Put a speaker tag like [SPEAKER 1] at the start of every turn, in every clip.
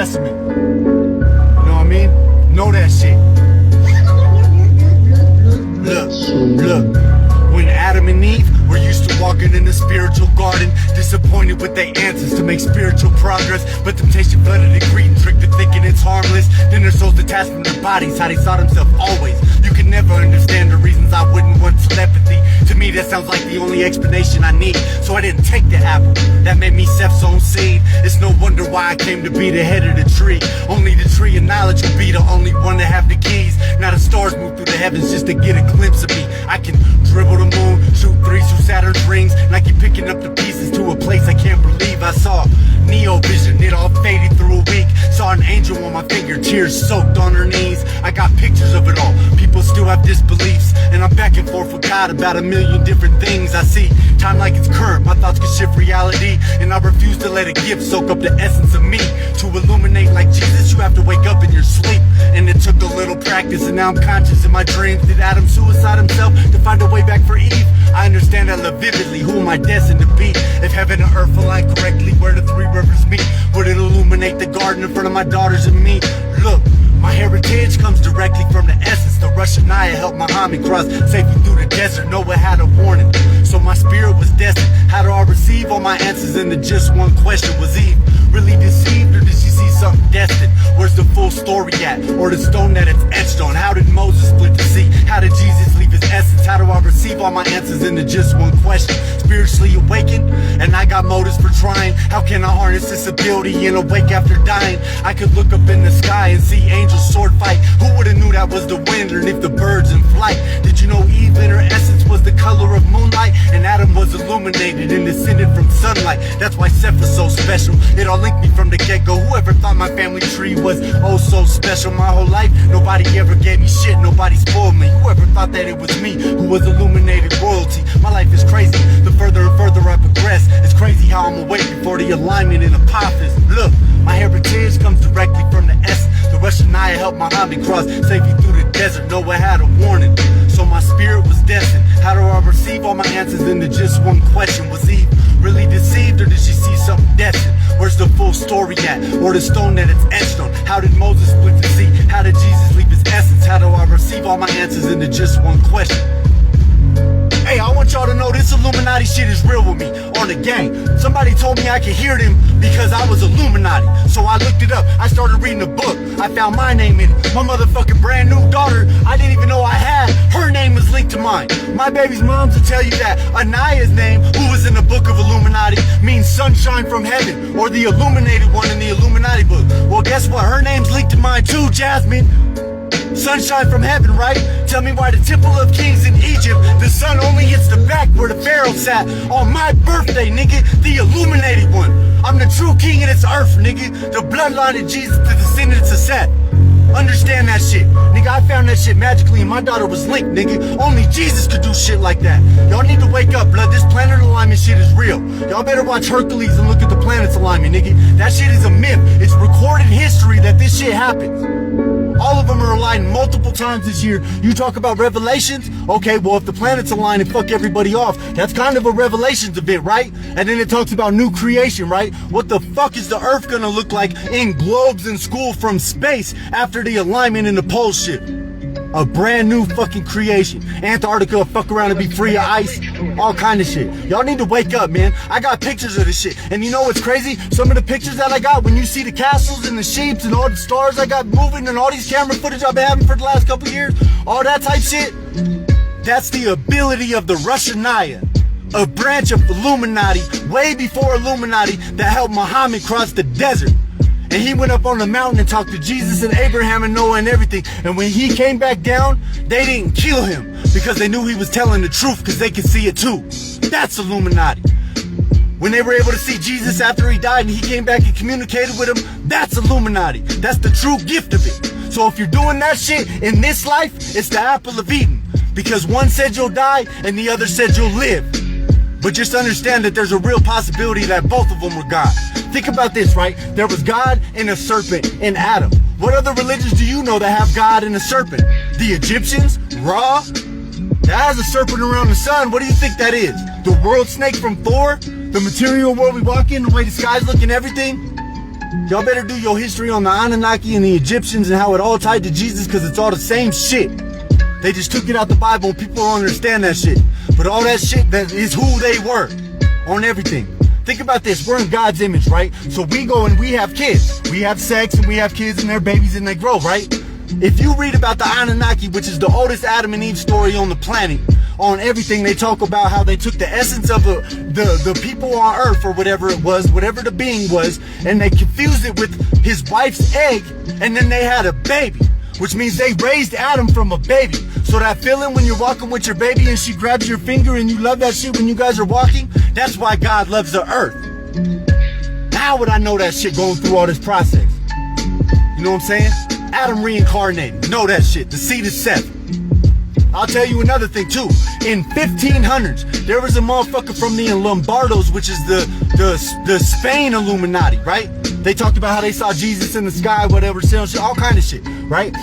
[SPEAKER 1] Testament. You know what I mean? Know that shit. Look. When Adam and Eve were used to walking in the spiritual garden, disappointed with their answers to make spiritual progress, but temptation flooded and greed and tricked to thinking it's harmless. Then their souls detached from their bodies, how they saw themselves always. You can never understand the reasons I wouldn't want telepathy. To me that sounds like the only explanation I need. So I didn't take the apple, that made me Seth's own seed. It's no wonder why I came to be the head of the tree. Only the tree of knowledge will be the only one to have the keys. Now the stars move through the heavens just to get a glimpse of me. I can dribble the moon, shoot threes through Saturn's rings, and I keep picking up the pieces to a place I can't believe I saw. Neo vision, it all faded through a week. Saw an angel on my finger, tears soaked on her knees. I got pictures of it all, people still have disbeliefs, and I'm back and forth with God about a million different things. I see time like it's current, my thoughts can shift reality, and I refuse to let a gift soak up the essence of me. To illuminate like Jesus, you have to wake up in your sleep, and it took a little practice, and now I'm conscious in my dreams. Did Adam suicide himself to find a way back for Eve? I understand that love vividly, who am I destined to be? If heaven and earth align correctly, where the three rivers meet, would it illuminate the garden in front of my daughters and me? Look, my heritage comes directly from the essence. The Russian Naya helped Muhammad cross safely through the desert. Noah had a warning, so my spirit was destined. How do I receive all my answers into just one question? Was Eve really deceived, or did she see something destined? Where's the full story at, or the stone that it's etched on? How did Moses split the sea? How did Jesus leave his essence? How do I receive all my answers into just one question? Spiritually awakened, and I got motives for trying. How can I harness this ability and awake after dying? I could look up in the sky and see angels sword fight. Who would've knew that was the wind underneath the birds in flight? Did you know Eve in her essence was the color of moonlight, and Adam was illuminated and descended from sunlight? That's why Seth was so special. It all linked me from the get-go. Whoever thought my family tree was oh so special? My whole life, nobody ever gave me shit, nobody spoiled me. Whoever thought that it was me who was illuminated royalty? My life is crazy, the further and further I progress. It's crazy how I'm awake before the alignment in Apophis. Look, my heritage comes directly from the essence. The Russian Naya helped Muhammad cross safely through the desert. Noah had a warning, so my spirit was destined. How do I receive all my answers into just one question? Was Eve really deceived, or did she see something destined? Where's the full story at, or the stone that it's etched on? How did Moses split the sea? How did Jesus leave his essence? How do I receive all my answers into just one question? Hey, I want y'all to know this Illuminati shit is real with me, on the gang. Somebody told me I could hear them because I was Illuminati, so I looked it up. I started reading the book, I found my name in it. My motherfucking brand new daughter, I didn't even know I had, her name was linked to mine. My baby's moms will tell you that Anaya's name, who was in the book of Illuminati, means sunshine from heaven, or the illuminated one in the Illuminati book. Well, guess what? Her name's linked to mine too, Jasmine. Sunshine from heaven, right? Tell me why the Temple of Kings in Egypt, the sun only hits the back where the Pharaoh sat. On my birthday, nigga, the illuminated one. I'm the true king of this earth, nigga. The bloodline of Jesus, the descendants of Seth. Understand that shit. Nigga, I found that shit magically and my daughter was linked, nigga. Only Jesus could do shit like that. Y'all need to wake up, blood. This planet alignment shit is real. Y'all better watch Hercules and look at the planet's alignment, nigga. That shit is a myth. It's recorded history that this shit happens. All of them are aligned multiple times this year. You talk about revelations? Okay, well, if the planets align and fuck everybody off, that's kind of a revelations event, right? And then it talks about new creation, right? What the fuck is the earth gonna look like in globes in school from space after the alignment and the pole shift? A brand new fucking creation. Antarctica will fuck around and be free of ice. All kind of shit. Y'all need to wake up, man. I got pictures of this shit. And you know what's crazy? Some of the pictures that I got, when you see the castles and the sheeps and all the stars I got moving and all these camera footage I've been having for the last couple years, all that type shit, that's the ability of the Russian Naya, a branch of Illuminati, way before Illuminati, that helped Muhammad cross the desert. And he went up on the mountain and talked to Jesus and Abraham and Noah and everything. And when he came back down, they didn't kill him because they knew he was telling the truth, because they could see it too. That's Illuminati. When they were able to see Jesus after he died and he came back and communicated with them, that's Illuminati. That's the true gift of it. So if you're doing that shit in this life, it's the apple of Eden. Because one said you'll die and the other said you'll live. But just understand that there's a real possibility that both of them were God. Think about this, right? There was God and a serpent in Adam. What other religions do you know that have God and a serpent? The Egyptians? Ra? That has a serpent around the sun. What do you think that is? The world snake from Thor? The material world we walk in, the way the skies look and everything? Y'all better do your history on the Anunnaki and the Egyptians and how it all tied to Jesus, because it's all the same shit. They just took it out the Bible and people don't understand that shit. But all that shit, that is who they were on everything. Think about this, we're in God's image, right? So we go and we have kids. We have sex and we have kids and they're babies and they grow, right? If you read about the Anunnaki, which is the oldest Adam and Eve story on the planet, on everything, they talk about how they took the essence of the people on earth, or whatever it was, whatever the being was, and they confused it with his wife's egg, and then they had a baby, which means they raised Adam from a baby. So that feeling when you're walking with your baby and she grabs your finger and you love that shit when you guys are walking, that's why God loves the earth. How would I know that shit going through all this process? You know what I'm saying? Adam reincarnated. Know that shit. The seed is Seth. I'll tell you another thing too. In 1500s, there was a motherfucker from the Lombardos, which is the Spain Illuminati, right? They talked about how they saw Jesus in the sky, whatever, all kind of shit, right?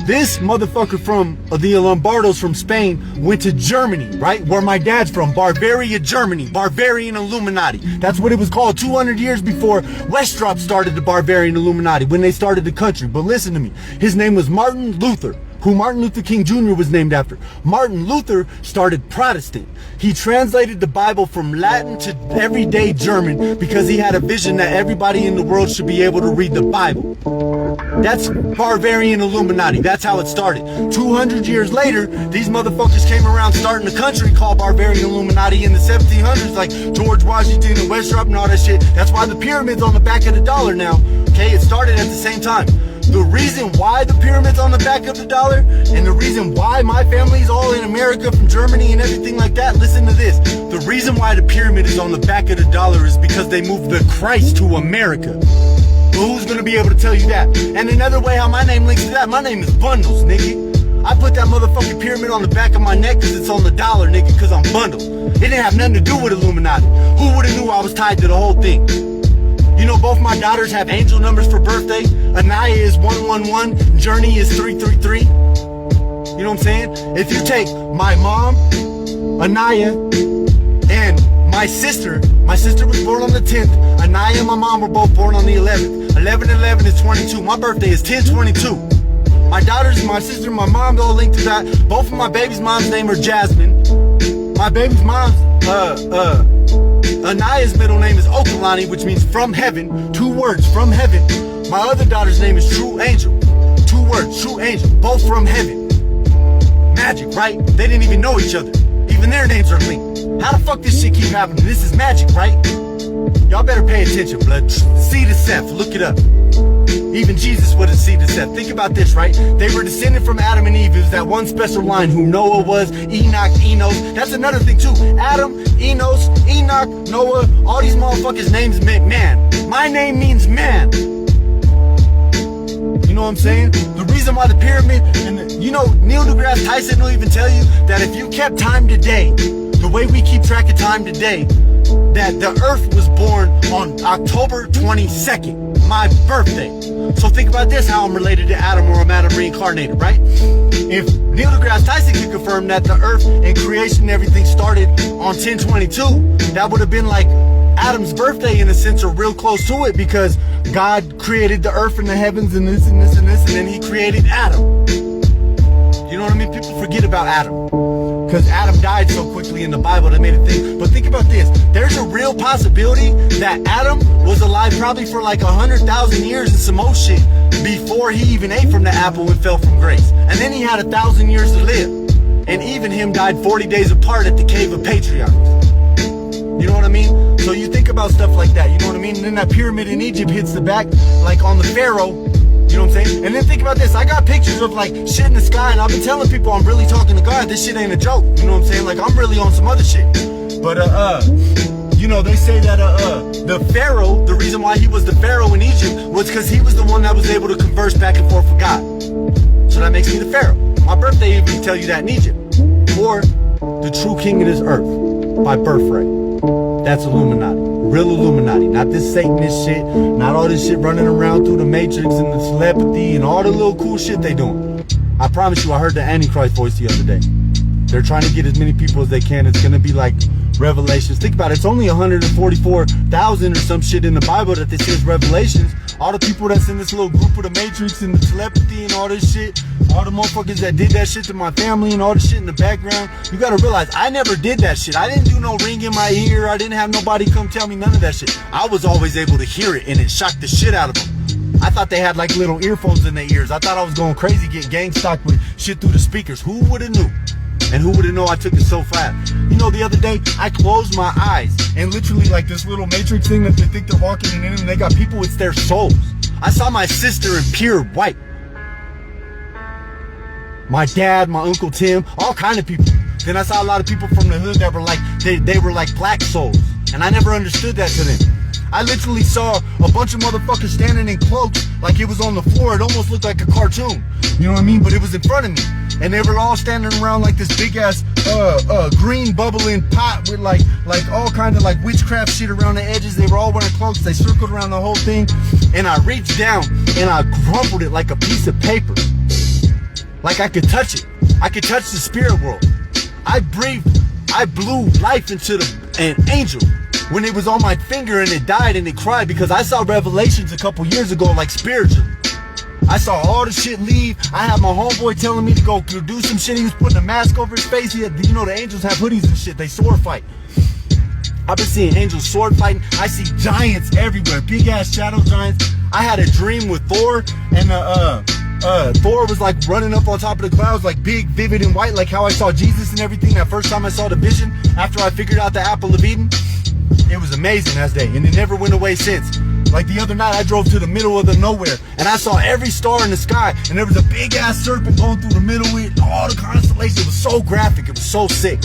[SPEAKER 1] This motherfucker from the Lombardos from Spain went to Germany, right? Where my dad's from, Bavaria, Germany, Bavarian Illuminati. That's what it was called 200 years before Westrop started the Bavarian Illuminati, when they started the country. But listen to me, his name was Martin Luther, who Martin Luther King Jr. was named after. Martin Luther started Protestant. He translated the Bible from Latin to everyday German because he had a vision that everybody in the world should be able to read the Bible. That's Bavarian Illuminati. That's how it started. 200 years later, these motherfuckers came around starting a country called Bavarian Illuminati in the 1700s, like George Washington and Westrop and all that shit. That's why the pyramid's on the back of the dollar now. Okay, it started at the same time. The reason why the pyramid's on the back of the dollar, and the reason why my family's all in America from Germany and everything like that, listen to this. The reason why the pyramid is on the back of the dollar is because they moved the Christ to America. Well, who's gonna be able to tell you that? And another way how my name links to that, my name is Bundles, nigga. I put that motherfucking pyramid on the back of my neck because it's on the dollar, nigga, because I'm bundled. It didn't have nothing to do with Illuminati. Who would've knew I was tied to the whole thing? You know, both my daughters have angel numbers for birthday. Anaya is 111, Journey is 333. You know what I'm saying? If you take my mom, Anaya, and my sister was born on the 10th. Anaya and my mom were both born on the 11th. 11/11 is 22. My birthday is 10/22. My daughters, my sister, and my mom all linked to that. Both of my baby's mom's name are Jasmine. My baby's mom's, Anaya's middle name is Okalani, which means from heaven. 2 words, from heaven. My other daughter's name is True Angel. 2 words, True Angel, both from heaven. Magic, right? They didn't even know each other. Even their names are linked. How the fuck this shit keep happening? This is magic, right? Y'all better pay attention, blood. Seed of Seth, look it up. Even Jesus was a seed of Seth. Think about this, right? They were descended from Adam and Eve. It was that one special line who Noah was, Enoch, Enos. That's another thing too. Adam, Enos, Enoch, Noah, all these motherfuckers' names meant man. My name means man. You know what I'm saying? The reason why the pyramid, and you know, Neil deGrasse Tyson will even tell you that if you kept time today, the way we keep track of time today, that the earth was born on October 22nd, my birthday. So think about this, how I'm related to Adam, or I'm Adam reincarnated, right? If Neil deGrasse Tyson could confirm that the earth and creation and everything started on 10/22, that would have been like Adam's birthday in a sense, or real close to it, because God created the earth and the heavens and this and this and this, and then he created Adam. You know what I mean? People forget about Adam, because Adam died so quickly in the Bible that made it think. But think about this, there's a real possibility that Adam was alive probably for like 100,000 years and some old shit before he even ate from the apple and fell from grace. And then he had 1,000 years to live. And even him died 40 days apart at the cave of patriarchs. You know what I mean? So you think about stuff like that, you know what I mean? And then that pyramid in Egypt hits the back, like on the Pharaoh. You know what I'm saying? And then think about this, I got pictures of like shit in the sky, and I've been telling people I'm really talking to God. This shit ain't a joke. You know what I'm saying? Like, I'm really on some other shit. But you know, they say that the Pharaoh, the reason why he was the Pharaoh in Egypt was because he was the one that was able to converse back and forth with God. So that makes me the Pharaoh. My birthday even tell you that in Egypt. Or the true king of this earth by birthright. That's Illuminati. Real Illuminati. Not this Satanist shit. Not all this shit running around through the Matrix and the telepathy and all the little cool shit they doing. I promise you, I heard the Antichrist voice the other day. They're trying to get as many people as they can. It's gonna be like Revelations. Think about it. It's only 144,000 or some shit in the Bible that this says Revelations. All the people that's in this little group of the Matrix and the telepathy and all this shit, all the motherfuckers that did that shit to my family and all the shit in the background, you gotta realize I never did that shit. I didn't do no ring in my ear. I didn't have nobody come tell me none of that shit. I was always able to hear it, and it shocked the shit out of them. I thought they had like little earphones in their ears. I thought I was going crazy, getting gang stalked with shit through the speakers. Who would have knew? And who would have known I took it so fast? You know, the other day, I closed my eyes, and literally like this little Matrix thing that they think they're walking in, and they got people, it's their souls. I saw my sister in pure white. My dad, my Uncle Tim, all kind of people. Then I saw a lot of people from the hood that were like, they were like black souls. And I never understood that to them. I literally saw a bunch of motherfuckers standing in cloaks like it was on the floor. It almost looked like a cartoon. You know what I mean? But it was in front of me. And they were all standing around like this big ass green bubbling pot with like all kind of like witchcraft shit around the edges. They were all wearing cloaks. They circled around the whole thing. And I reached down and I crumpled it like a piece of paper. Like I could touch it. I could touch the spirit world. I blew life into an angel when it was on my finger, and it died and it cried because I saw Revelations a couple years ago, like spiritually. I saw all the shit leave. I had my homeboy telling me to go do some shit. He was putting a mask over his face. You know, the angels have hoodies and shit. They sword fight. I've been seeing angels sword fighting. I see giants everywhere, big ass shadow giants. I had a dream with Thor, and Thor was like running up on top of the clouds, like big, vivid, and white, like how I saw Jesus and everything that first time I saw the vision after I figured out the apple of Eden. It was amazing that day, and it never went away since. Like the other night, I drove to the middle of the nowhere, and I saw every star in the sky, and there was a big ass serpent going through the middle of it, all the constellations. It was so graphic, it was so sick.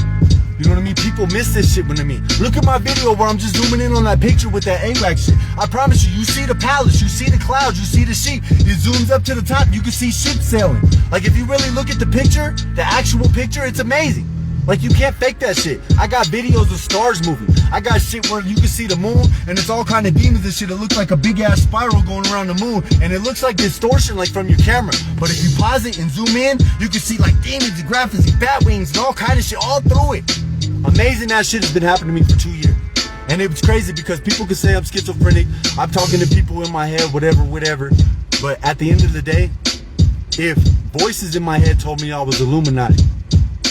[SPEAKER 1] You know what I mean? People miss this shit when I mean. Look at my video where I'm just zooming in on that picture with that AWAC shit. I promise you, you see the palace, you see the clouds, you see the sheep. It zooms up to the top, you can see ships sailing. Like if you really look at the picture, the actual picture, it's amazing. Like you can't fake that shit. I got videos of stars moving. I got shit where you can see the moon and it's all kind of demons and shit. It looks like a big ass spiral going around the moon, and it looks like distortion like from your camera. But if you pause it and zoom in, you can see like demons and graphics and bat wings and all kind of shit all through it. Amazing that shit has been happening to me for 2 years. And it was crazy because people could say I'm schizophrenic, I'm talking to people in my head, whatever. But at the end of the day, if voices in my head told me I was Illuminati,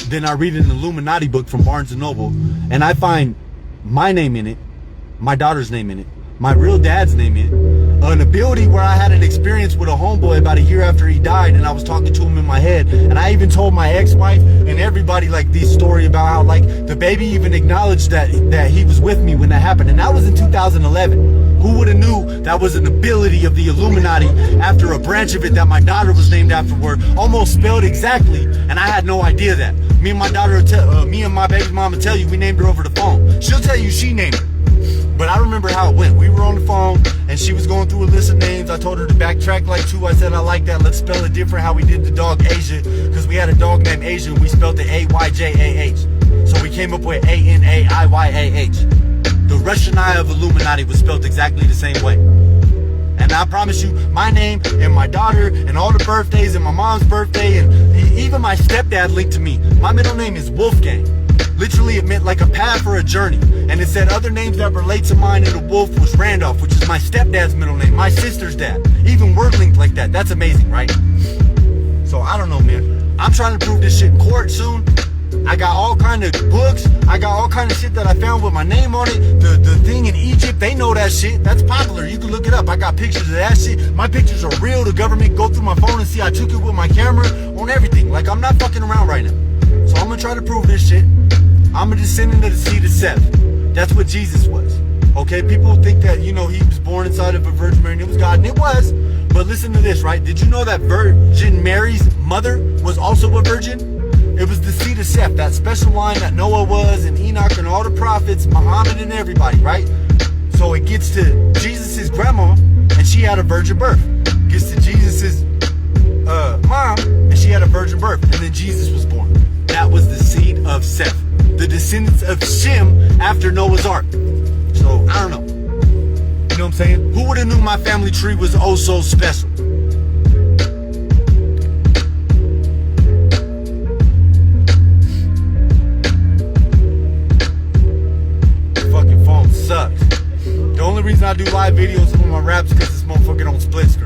[SPEAKER 1] then I read an Illuminati book from Barnes & Noble, and I find my name in it, my daughter's name in it, my real dad's name in it, an ability where I had an experience with a homeboy about a year after he died, and I was talking to him in my head, and I even told my ex-wife and everybody like this story about how like the baby even acknowledged that he was with me when that happened, and that was in 2011. Who would have knew that was an ability of the Illuminati after a branch of it that my daughter was named afterward, almost spelled exactly, and I had no idea that. Me and my daughter, me and my baby mama tell you we named her over the phone. She'll tell you she named her. But I remember how it went. We were on the phone, and she was going through a list of names. I told her to backtrack like 2. I said, I like that. Let's spell it different how we did the dog Asia, because we had a dog named Asia, and we spelled it A-Y-J-A-H. So we came up with A-N-A-I-Y-A-H. The Russian I of Illuminati was spelled exactly the same way. And I promise you, my name and my daughter and all the birthdays and my mom's birthday and even my stepdad linked to me. My middle name is Wolfgang. Literally, it meant like a path or a journey. And it said other names that relate to mine, and the wolf was Randolph, which is my stepdad's middle name, my sister's dad. Even word linked like that. That's amazing, right? So I don't know, man. I'm trying to prove this shit in court soon. I got all kind of books. I got all kind of shit that I found with my name on it. The thing in Egypt, they know that shit. That's popular. You can look it up. I got pictures of that shit. My pictures are real. The government can go through my phone and see I took it with my camera on everything. Like, I'm not fucking around right now. So I'm gonna try to prove this shit. I'm a descendant of the seed of Seth. That's what Jesus was. Okay, people think that, you know, he was born inside of a Virgin Mary and it was God, and it was. But listen to this, right? Did you know that Virgin Mary's mother was also a virgin? It was the seed of Seth, that special line that Noah was, and Enoch and all the prophets, Muhammad and everybody, right? So it gets to Jesus' grandma, and she had a virgin birth. Gets to Jesus' mom, and she had a virgin birth, and then Jesus was born. That was the seed of Seth, the descendants of Shem after Noah's Ark. So, I don't know. You know what I'm saying? Who would have knew my family tree was oh so special? I do live videos with my raps because this motherfucker don't split screen.